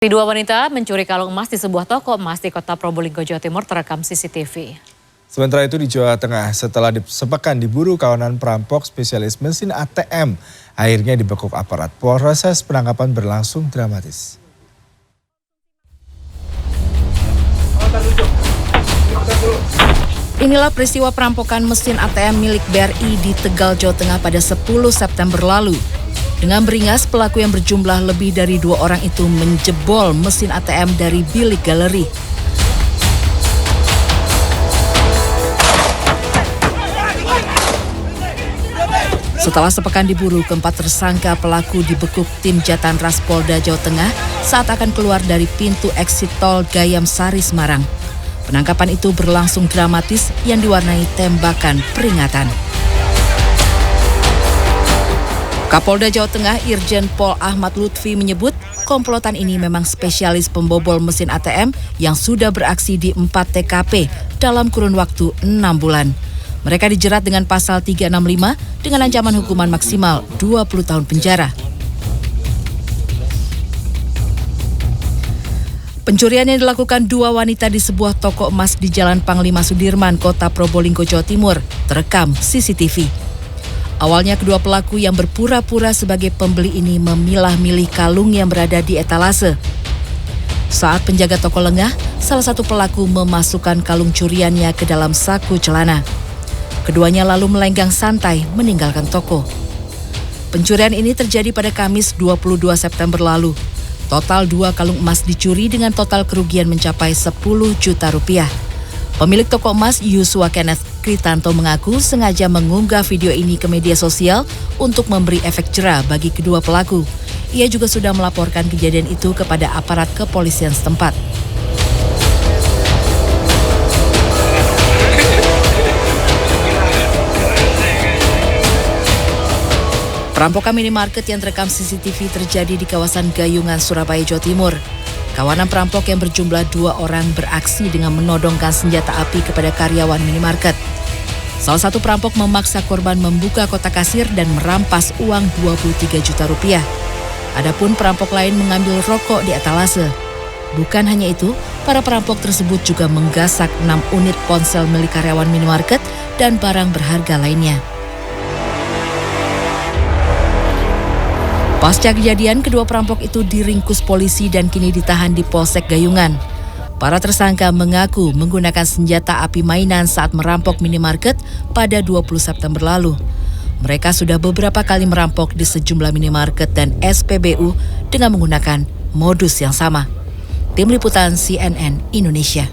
Dua wanita mencuri kalung emas di sebuah toko emas di kota Probolinggo, Jawa Timur terekam CCTV. Sementara itu di Jawa Tengah, setelah sepekan diburu kawanan perampok spesialis mesin ATM, akhirnya dibekuk aparat. Proses penangkapan berlangsung dramatis. Inilah peristiwa perampokan mesin ATM milik BRI di Tegal, Jawa Tengah pada 10 September lalu. Dengan beringas, pelaku yang berjumlah lebih dari 2 orang itu menjebol mesin ATM dari bilik galeri. Setelah sepekan diburu, keempat tersangka pelaku dibekuk tim Jatan Ras Polda Jawa Tengah saat akan keluar dari pintu eksit tol Gayam Sari, Semarang. Penangkapan itu berlangsung dramatis yang diwarnai tembakan peringatan. Kapolda Jawa Tengah Irjen Pol Ahmad Lutfi menyebut komplotan ini memang spesialis pembobol mesin ATM yang sudah beraksi di 4 TKP dalam kurun waktu 6 bulan. Mereka dijerat dengan pasal 365 dengan ancaman hukuman maksimal 20 tahun penjara. Pencurian yang dilakukan 2 wanita di sebuah toko emas di Jalan Panglima Sudirman, Kota Probolinggo, Jawa Timur, terekam CCTV. Awalnya kedua pelaku yang berpura-pura sebagai pembeli ini memilah-milih kalung yang berada di etalase. Saat penjaga toko lengah, salah satu pelaku memasukkan kalung curiannya ke dalam saku celana. Keduanya lalu melenggang santai meninggalkan toko. Pencurian ini terjadi pada Kamis 22 September lalu. Total 2 kalung emas dicuri dengan total kerugian mencapai 10 juta rupiah. Pemilik toko emas Yusua Kenneth Kritanto mengaku sengaja mengunggah video ini ke media sosial untuk memberi efek jera bagi kedua pelaku. Ia juga sudah melaporkan kejadian itu kepada aparat kepolisian setempat. Perampokan minimarket yang terekam CCTV terjadi di kawasan Gayungan, Surabaya, Jawa Timur. Kawanan perampok yang berjumlah 2 orang beraksi dengan menodongkan senjata api kepada karyawan minimarket. Salah satu perampok memaksa korban membuka kotak kasir dan merampas uang 23 juta rupiah. Adapun perampok lain mengambil rokok di etalase. Bukan hanya itu, para perampok tersebut juga menggasak 6 unit ponsel milik karyawan minimarket dan barang berharga lainnya. Pasca kejadian, kedua perampok itu diringkus polisi dan kini ditahan di Polsek Gayungan. Para tersangka mengaku menggunakan senjata api mainan saat merampok minimarket pada 20 September lalu. Mereka sudah beberapa kali merampok di sejumlah minimarket dan SPBU dengan menggunakan modus yang sama. Tim Liputan CNN Indonesia.